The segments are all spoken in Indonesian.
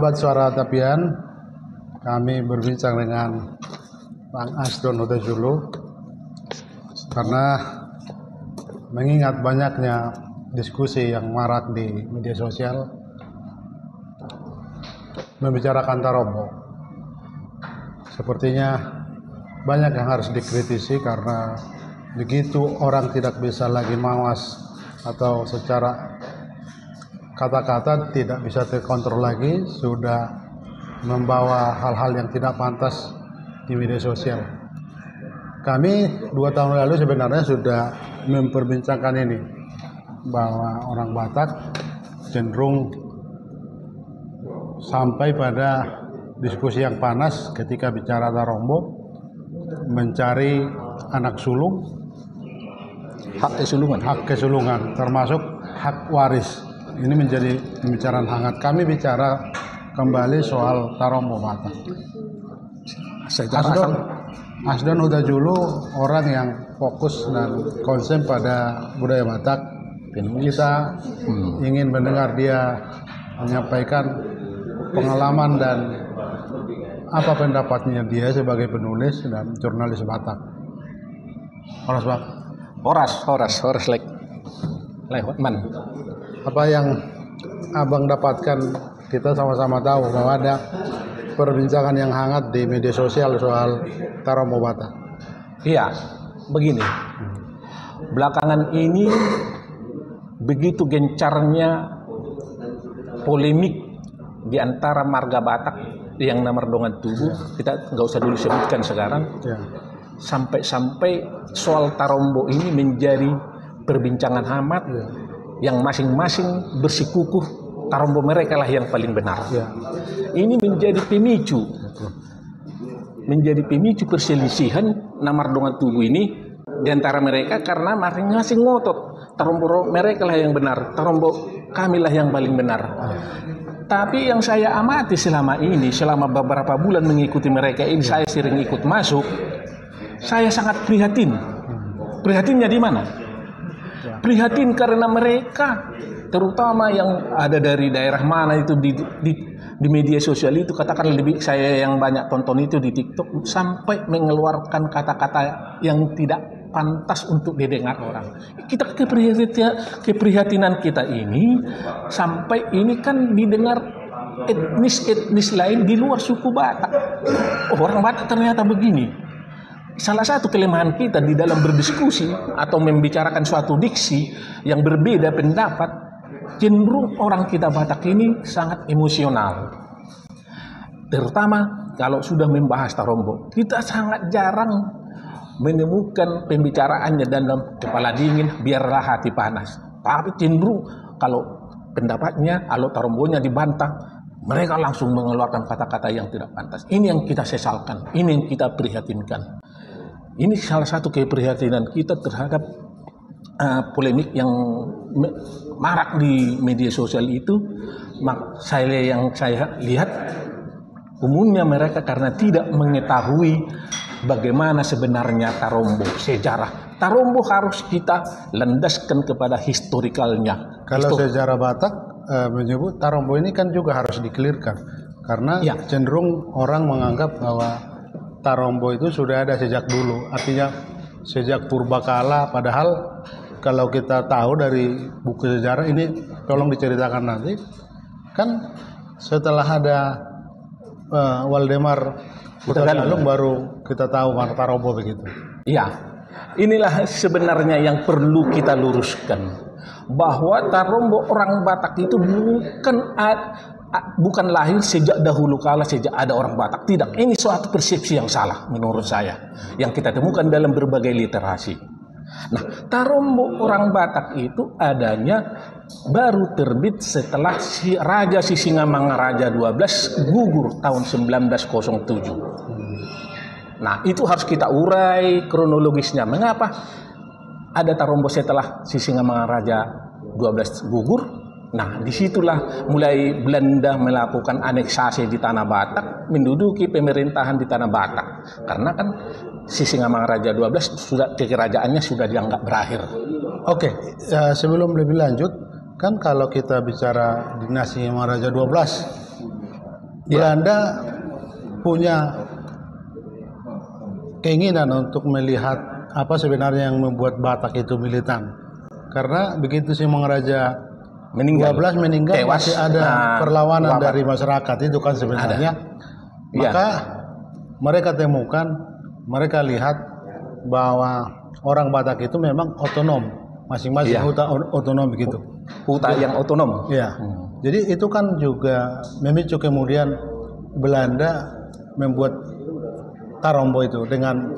Sahabat Suara Tapian, kami berbincang dengan Bang Asdon Hudajulu karena mengingat banyaknya diskusi yang marak di media sosial membicarakan Tarombo. Sepertinya banyak yang harus dikritisi karena begitu orang tidak bisa lagi mawas atau secara kata-kata tidak bisa terkontrol lagi, sudah membawa hal-hal yang tidak pantas di media sosial. Kami 2 tahun lalu sebenarnya sudah memperbincangkan ini, bahwa orang Batak cenderung sampai pada diskusi yang panas ketika bicara Tarombo, mencari anak sulung, hak kesulungan termasuk hak waris. Ini menjadi pembicaraan hangat. Kami bicara kembali soal Tarombo Batak. Asdon Hudajulu orang yang fokus dan konsen pada budaya Batak. Kita ingin mendengar dia menyampaikan pengalaman dan apa pendapatnya dia sebagai penulis dan jurnalis Batak. Horas Bang. Horas lewat man. Apa yang Abang dapatkan? Kita sama-sama tahu bahwa ada perbincangan yang hangat di media sosial soal Tarombo Batak. Iya, begini. Belakangan ini begitu gencarnya polemik di antara marga Batak yang nomor Dongan Tugu, kita nggak usah dulu sebutkan sekarang. Ya. Sampai soal Tarombo ini menjadi perbincangan hangat. Ya. Yang masing-masing bersikukuh Tarombo mereka lah yang paling benar. Ya. Ini menjadi pemicu perselisihan Namar Dongan Tugu ini di antara mereka karena masing-masing ngotot Tarombo mereka lah yang benar, Tarombo kami lah yang paling benar. Tapi yang saya amati selama beberapa bulan mengikuti mereka ini, saya sering ikut masuk, saya sangat prihatin. Prihatinnya di mana? Prihatin karena mereka, terutama yang ada dari daerah mana itu di media sosial itu, katakan lebih saya yang banyak tonton itu di TikTok, sampai mengeluarkan kata-kata yang tidak pantas untuk didengar orang. Kita keprihatinan kita ini sampai ini kan didengar etnis lain di luar suku Batak. Oh, orang Batak ternyata begini. Salah satu kelemahan kita di dalam berdiskusi atau membicarakan suatu diksi yang berbeda pendapat, cenderung orang kita Batak ini sangat emosional. Terutama kalau sudah membahas Tarombo, kita sangat jarang menemukan pembicaraannya dalam kepala dingin, biarlah hati panas. Tapi cenderung kalau pendapatnya, kalau Tarombonya dibantah, mereka langsung mengeluarkan kata-kata yang tidak pantas. Ini yang kita sesalkan, ini yang kita prihatinkan. Ini salah satu keprihatinan kita terhadap polemik yang marak di media sosial itu. Yang saya lihat umumnya mereka karena tidak mengetahui bagaimana sebenarnya Tarombo, sejarah. Tarombo harus kita landaskan kepada historikalnya. Kalau sejarah Batak menyebut Tarombo ini kan juga harus dikelirkan. Karena cenderung orang menganggap bahwa Tarombo itu sudah ada sejak dulu, artinya sejak purbakala. Padahal kalau kita tahu dari buku sejarah ini, tolong diceritakan nanti, kan setelah ada Waldemar Hutagalung baru kita tahu mana Tarombo begitu. Iya, inilah sebenarnya yang perlu kita luruskan, bahwa Tarombo orang Batak itu bukan lahir sejak dahulu kala, sejak ada orang Batak. Tidak, ini suatu persepsi yang salah menurut saya, yang kita temukan dalam berbagai literasi. Nah, Tarombo orang Batak itu adanya baru terbit setelah Raja Sisingamangaraja 12 gugur tahun 1907. Nah, itu harus kita urai kronologisnya. Mengapa ada Tarombo setelah Sisingamangaraja 12 gugur? Nah, disitulah mulai Belanda melakukan aneksasi di Tanah Batak, menduduki pemerintahan di Tanah Batak. Karena kan Sisingamangaraja 12 sudah kekerajaannya sudah dianggap berakhir. Oke, sebelum lebih lanjut, kan kalau kita bicara dinasti Mangaraja 12, Belanda punya keinginan untuk melihat apa sebenarnya yang membuat Batak itu militan. Karena begitu Simangaraja meninggal 12 meninggal, tewas, masih ada perlawanan dari masyarakat itu kan sebenarnya. Maka mereka temukan, mereka lihat bahwa orang Batak itu memang otonom, masing-masing huta otonom begitu. Huta yang otonom. Iya. Jadi itu kan juga memicu kemudian Belanda membuat Tarombo itu dengan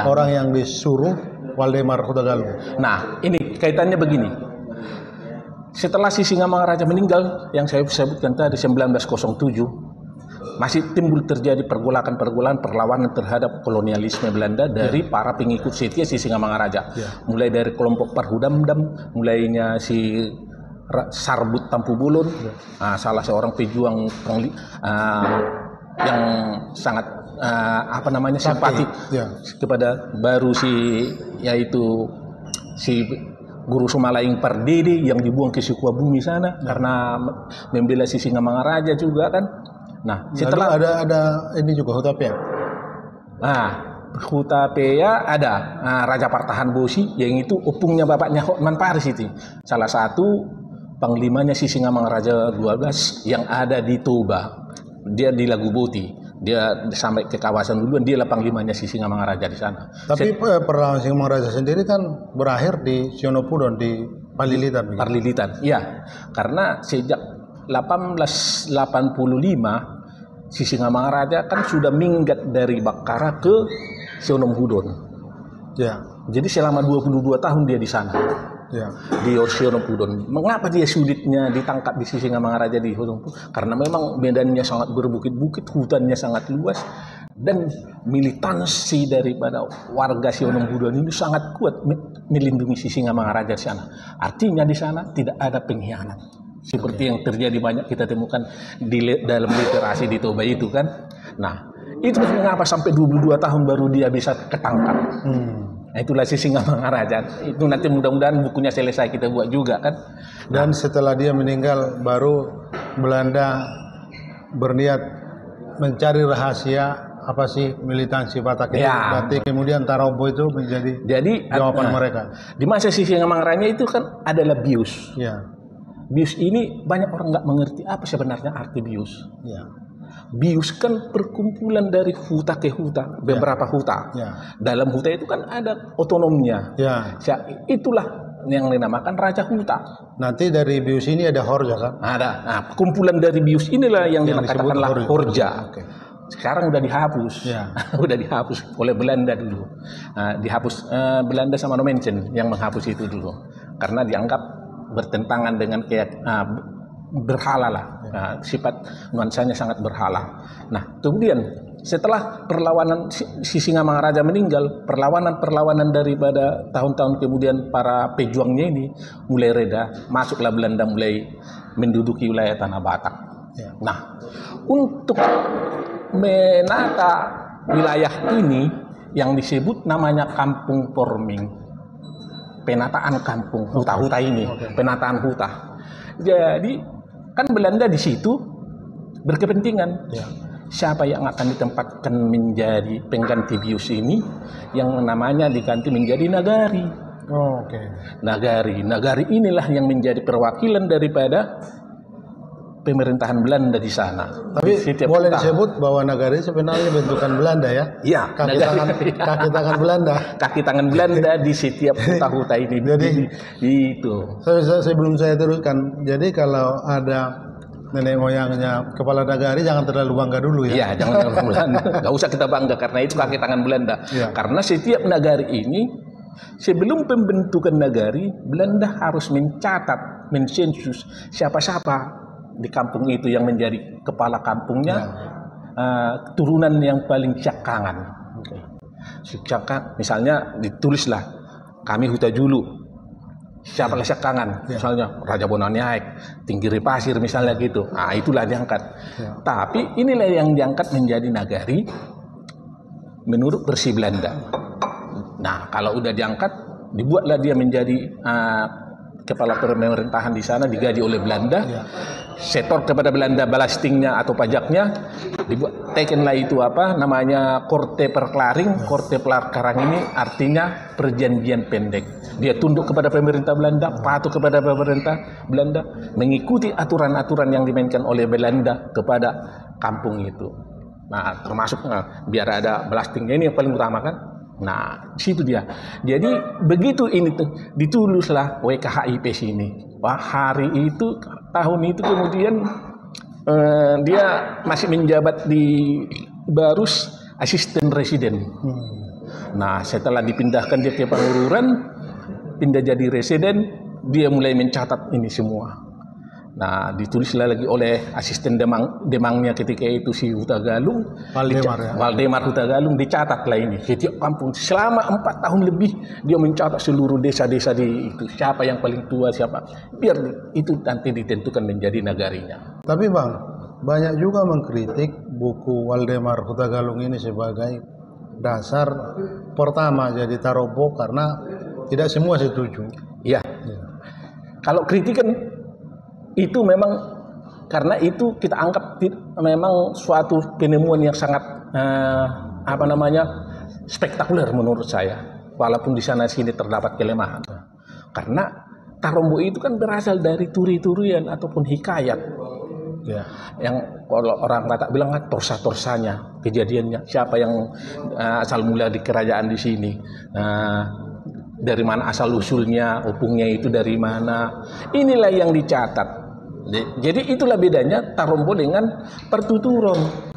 orang yang disuruh Waldemar Huta Galung. Nah, ini kaitannya begini. Setelah si Singamangaraja meninggal, yang saya sebutkan tadi 1907, masih timbul terjadi pergolakan-pergolakan perlawanan terhadap kolonialisme Belanda dari para pengikut setia si Singamangaraja. Mulai dari kelompok Parhudamdam, mulainya si Sarbut Tampu Bolon, salah seorang pejuang yang sangat simpati kepada baru yaitu si Guru Sumalaing Pardede yang dibuang ke Sukabumi sana karena membela si Singamangaraja juga kan. Nah, setelah ada ini juga Hutapea. Nah, Hutapea ada Raja Partahan Bosi yang itu opungnya bapaknya Hotman Paris itu. Salah satu panglimanya si Singamangaraja 12 yang ada di Toba. Dia di Laguboti. Dia sampai ke kawasan duluan, dia lah panglimanya si Singamangaraja di sana. Tapi perlawanan Singamangaraja sendiri kan berakhir di Sionopudon, di Parlilitan. Parlilitan, iya. Karena sejak 1885 si Singamangaraja kan sudah minggat dari Bakara ke Sionomhudon. Ya. Jadi selama 22 tahun dia di sana. Ya. Di Sionopudon. Mengapa dia sulitnya ditangkap di Singamangaraja di Sionopudon? Karena memang medannya sangat berbukit-bukit, hutannya sangat luas, dan militansi daripada warga Sionopudon ini sangat kuat melindungi si Singamangaraja di sana. Artinya di sana tidak ada pengkhianat. Seperti yang terjadi banyak kita temukan dalam literasi di Toba itu kan. Nah, itu mengapa sampai 22 tahun baru dia bisa ketangkap. Nah, itulah si Singamangaraja. Itu nanti mudah-mudahan bukunya selesai kita buat juga kan. Dan setelah dia meninggal baru Belanda berniat mencari rahasia apa sih militansi Batak itu. Berarti kemudian Tarombo itu menjadi jawaban mereka. Di masa si Singamangaraja itu kan adalah bius. Ya. Bius ini banyak orang nggak mengerti apa sebenarnya arti bius. Ya. Bius kan perkumpulan dari huta ke huta, beberapa huta. Dalam huta itu kan ada otonomnya. Itulah yang dinamakan Raja Huta. Nanti dari bius ini ada Horja kan? Ada. Nah, kumpulan dari bius inilah yang dikatakanlah Horja. Sekarang udah dihapus. Udah dihapus oleh Belanda dulu. Dihapus Belanda sama Nomensen yang menghapus itu dulu. Karena dianggap bertentangan dengan berhala lah, sifat nuansanya sangat berhala. Nah, kemudian setelah perlawanan si Singamangaraja meninggal, perlawanan daripada tahun-tahun kemudian para pejuangnya ini mulai reda, masuklah Belanda mulai menduduki wilayah tanah Batak. Nah, untuk menata wilayah ini yang disebut namanya Kampung Forming, penataan kampung huta-huta ini, penataan huta. Jadi kan Belanda di situ berkepentingan siapa yang akan ditempatkan menjadi pengganti bius ini, yang namanya diganti menjadi Nagari. Nagari inilah yang menjadi perwakilan daripada pemerintahan Belanda di sana. Tapi boleh disebut bahwa Nagari sebenarnya bentukan Belanda ya? Iya. Kaki tangan Belanda. Kaki tangan Belanda di setiap huta-huta ini. Jadi itu. Sebelum saya teruskan, jadi kalau ada nenek moyangnya kepala Nagari jangan terlalu bangga dulu ya? Iya, jangan terlalu bangga. Gak usah kita bangga karena itu kaki tangan Belanda. Karena setiap Nagari ini sebelum pembentukan Nagari, Belanda harus mencatat, mensensus siapa-siapa di kampung itu yang menjadi kepala kampungnya, turunan yang paling cakkangan. Cakkan, misalnya ditulislah kami Huta Julu, siapalah cakkangan, misalnya Raja Bonaniaek, Tinggiri Pasir misalnya gitu. Nah, itulah diangkat. Tapi inilah yang diangkat menjadi Nagari menurut versi Belanda. Nah, kalau udah diangkat, dibuatlah dia menjadi kepala pemerintahan di sana digaji oleh Belanda. Setor kepada Belanda balastingnya atau pajaknya, dibuat tekenlah itu apa namanya korte perklaring. Korte perklaring ini artinya perjanjian pendek. Dia tunduk kepada pemerintah Belanda, patuh kepada pemerintah Belanda, mengikuti aturan-aturan yang dimainkan oleh Belanda kepada kampung itu. Nah, termasuk biar ada belastingnya, ini yang paling utama kan. Nah, situ dia. Jadi begitu ini ditulislah WKHIP sini. Wah, hari itu tahun itu kemudian dia masih menjabat di Barus asisten residen. Nah, setelah dipindahkan dia ke Pangururan, pindah jadi residen, dia mulai mencatat ini semua. Nah, ditulislah lagi oleh asisten Demangnya ketika itu si Huta Galung, Waldemar Huta Galung, dicatatlah ini setiap kampung selama 4 tahun lebih dia mencatat seluruh desa-desa di itu, siapa yang paling tua, siapa, biar itu nanti ditentukan menjadi nagarinya. Tapi Bang, banyak juga mengkritik buku Waldemar Huta Galung ini sebagai dasar pertama jadi Tarombo karena tidak semua setuju. Iya. Kalau kritikan itu memang karena itu kita anggap memang suatu penemuan yang sangat spektakuler menurut saya, walaupun di sana sini terdapat kelemahan. Karena Tarombo itu kan berasal dari turi-turian ataupun hikayat. Ya, yang kalau orang Batak bilang torsa-torsanya, kejadiannya, siapa yang asal mula di kerajaan di sini. Dari mana asal usulnya, opungnya itu dari mana. Inilah yang dicatat. Jadi itulah bedanya Tarombo dengan Pertuturon.